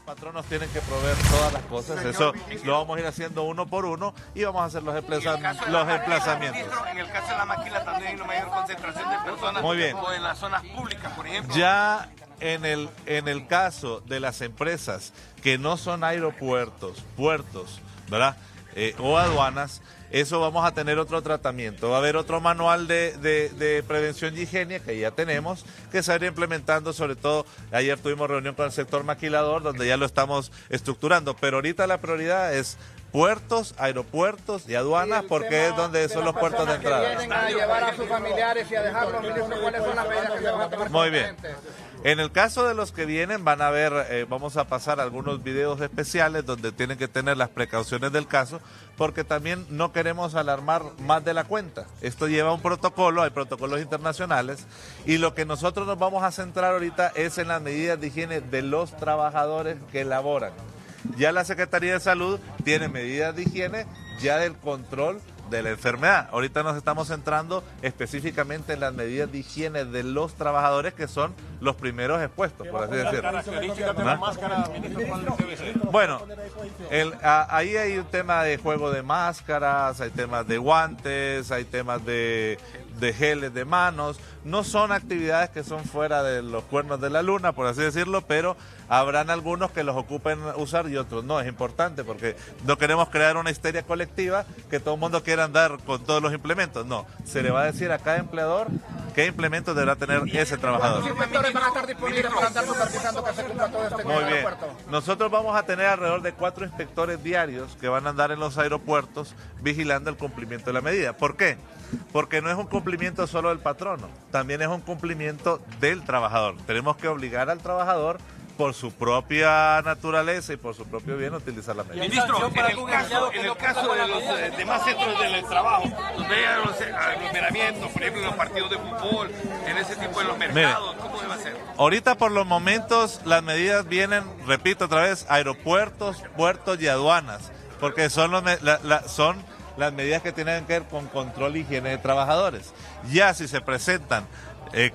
patronos tienen que proveer todas las cosas, eso lo vamos a ir haciendo uno por uno y vamos a hacer los emplazamientos. En el caso de la maquila también hay una mayor concentración de personas. Muy bien. O en las zonas públicas, por ejemplo. Ya en el caso de las empresas que no son aeropuertos, puertos, ¿verdad? O aduanas, eso vamos a tener otro tratamiento. Va a haber otro manual de prevención y higiene que ya tenemos, que se va a ir implementando. Sobre todo, ayer tuvimos reunión con el sector maquilador, donde ya lo estamos estructurando, pero ahorita la prioridad es puertos, aeropuertos y aduanas, porque es donde son los puertos de entrada. Vienen a llevar a sus familiares y a dejarlos, ministro, ¿cuáles son las medidas que se van a tomar? Muy bien. En el caso de los que vienen, van a ver, vamos a pasar algunos videos especiales donde tienen que tener las precauciones del caso, porque también no queremos alarmar más de la cuenta. Esto lleva un protocolo, hay protocolos internacionales, y lo que nosotros nos vamos a centrar ahorita es en las medidas de higiene de los trabajadores que laboran. Ya la Secretaría de Salud tiene medidas de higiene ya del control de la enfermedad. Ahorita nos estamos centrando específicamente en las medidas de higiene de los trabajadores, que son los primeros expuestos, por así decirlo. Bueno, ahí hay un tema de juego de máscaras, hay temas de guantes, hay temas de geles de manos. No son actividades que son fuera de los cuernos de la luna, por así decirlo, pero habrán algunos que los ocupen usar y otros no. Es importante porque no queremos crear una histeria colectiva que todo el mundo quiera andar con todos los implementos. No, se le va a decir a cada empleador qué implementos deberá tener ese trabajador. ¿Los inspectores van a estar disponibles para andar supervisando que se cumpla todo esto en el Muy bien. aeropuerto? Nosotros vamos a tener alrededor de 4 inspectores diarios que van a andar en los aeropuertos vigilando el cumplimiento de la medida. ¿Por qué? Porque no es un cumplimiento solo del patrono, también es un cumplimiento del trabajador. Tenemos que obligar al trabajador, por su propia naturaleza y por su propio bien, a utilizar la medida. Ministro, en el caso de los demás centros del trabajo, donde hay los aglomeramientos, por ejemplo, en los partidos de fútbol, en ese tipo de los mercados, ¿cómo debe ser? Ahorita por los momentos las medidas vienen, repito otra vez, aeropuertos, puertos y aduanas, porque son las medidas que tienen que ver con control y higiene de trabajadores. Ya si se presentan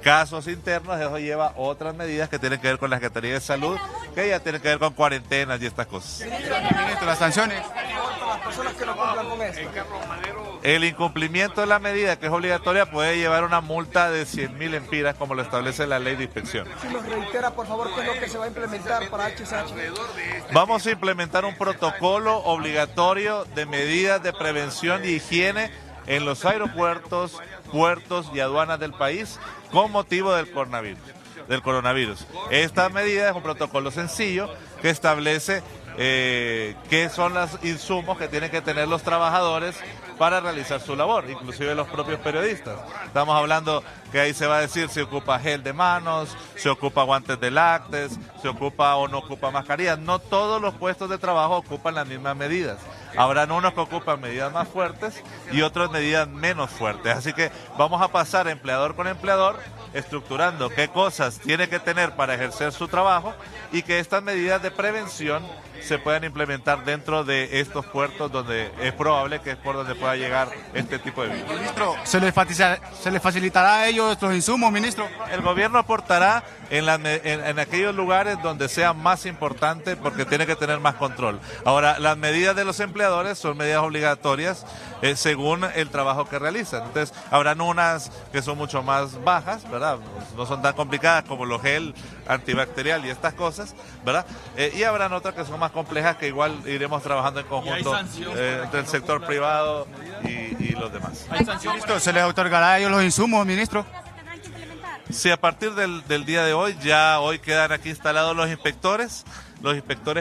casos internos, eso lleva otras medidas que tienen que ver con la Secretaría de Salud, que ya tienen que ver con cuarentenas y estas cosas. Ministro, las sanciones. El incumplimiento de la medida, que es obligatoria, puede llevar una multa de 100.000 empiras, como lo establece la ley de inspección. Si nos reitera, por favor, qué es lo que se va a implementar para HSH. Vamos a implementar un protocolo obligatorio de medidas de prevención y higiene en los aeropuertos, puertos y aduanas del país con motivo del coronavirus. Esta medida es un protocolo sencillo que establece qué son los insumos que tienen que tener los trabajadores para realizar su labor, inclusive los propios periodistas. Estamos hablando que ahí se va a decir si ocupa gel de manos, si ocupa guantes de lácteos, si ocupa o no ocupa mascarillas. No todos los puestos de trabajo ocupan las mismas medidas. Habrán unos que ocupan medidas más fuertes y otros medidas menos fuertes. Así que vamos a pasar empleador con empleador, estructurando qué cosas tiene que tener para ejercer su trabajo y que estas medidas de prevención se puedan implementar dentro de estos puertos donde es probable que es por donde pueda llegar este tipo de virus. Ministro, ¿se les facilitará a ellos los insumos, ministro? El gobierno aportará en aquellos lugares donde sea más importante, porque tiene que tener más control. Ahora, las medidas de los empleadores son medidas obligatorias según el trabajo que realizan. Entonces, habrán unas que son mucho más bajas, ¿verdad? No son tan complicadas como los gel antibacterial y estas cosas, ¿verdad? Y habrán otras que son más complejas, que igual iremos trabajando en conjunto entre el sector privado y los demás. Ministro, ¿se les otorgará a ellos los insumos, ministro? Sí, a partir del día de hoy, ya hoy quedan aquí instalados los inspectores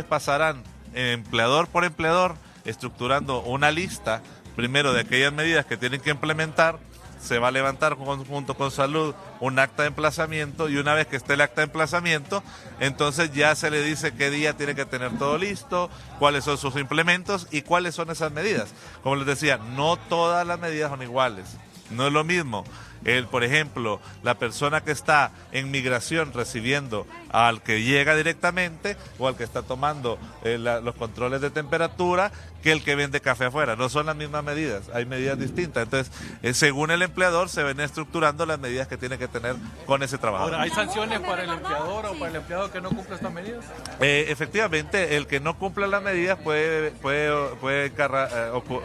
pasarán empleador por empleador, estructurando una lista, primero de aquellas medidas que tienen que implementar. Se va a levantar junto con salud un acta de emplazamiento, y una vez que esté el acta de emplazamiento, entonces ya se le dice qué día tiene que tener todo listo, cuáles son sus implementos y cuáles son esas medidas. Como les decía, no todas las medidas son iguales. No es lo mismo por ejemplo, la persona que está en migración recibiendo al que llega directamente o al que está tomando los controles de temperatura que el que vende café afuera. No son las mismas medidas, hay medidas distintas. Entonces, según el empleador, se ven estructurando las medidas que tiene que tener con ese trabajador. Ahora, ¿hay sanciones para el empleador o para el empleado que no cumpla estas medidas? Efectivamente, el que no cumpla las medidas puede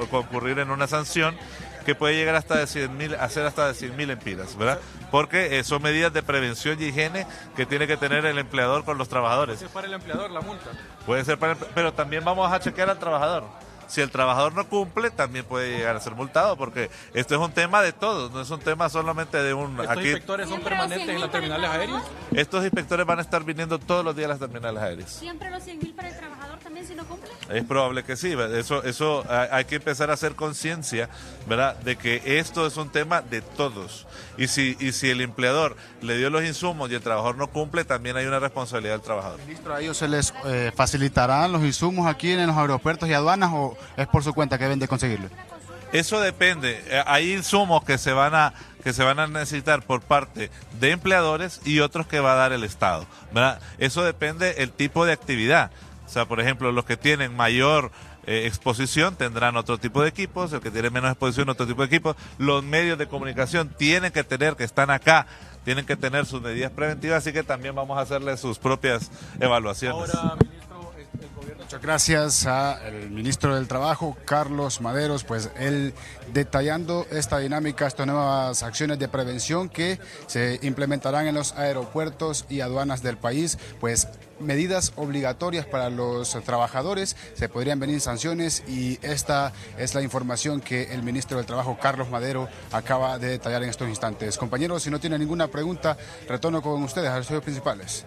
concurrir en una sanción que puede llegar hasta de 100.000, hacer hasta de 100.000 empiras, ¿verdad? Porque son medidas de prevención y higiene que tiene que tener el empleador con los trabajadores. ¿Es para el empleador la multa? Puede ser pero también vamos a chequear al trabajador. Si el trabajador no cumple, también puede llegar a ser multado, porque esto es un tema de todos, no es un tema solamente de un... ¿Estos inspectores son permanentes en las terminales aéreas? Estos inspectores van a estar viniendo todos los días a las terminales aéreas. ¿Siempre los 100.000 para el trabajador también si no cumple? Es probable que sí, eso hay que empezar a hacer conciencia, ¿verdad?, de que esto es un tema de todos. Y si el empleador le dio los insumos y el trabajador no cumple, también hay una responsabilidad del trabajador. Ministro, ¿a ellos se les facilitarán los insumos aquí en los aeropuertos y aduanas o es por su cuenta que deben de conseguirlo? Eso depende. Hay insumos que se van a necesitar por parte de empleadores y otros que va a dar el Estado, ¿verdad? Eso depende del tipo de actividad. O sea, por ejemplo, los que tienen mayor exposición tendrán otro tipo de equipos, el que tiene menos exposición otro tipo de equipos. Los medios de comunicación tienen que están acá, tienen que tener sus medidas preventivas, así que también vamos a hacerle sus propias evaluaciones. Ahora, ministro, el gobierno... Muchas gracias al ministro del Trabajo, Carlos Maderos, pues él detallando esta dinámica, estas nuevas acciones de prevención que se implementarán en los aeropuertos y aduanas del país, pues medidas obligatorias para los trabajadores, se podrían venir sanciones y esta es la información que el ministro del Trabajo, Carlos Madero, acaba de detallar en estos instantes. Compañeros, si no tienen ninguna pregunta, retorno con ustedes a los estudios principales.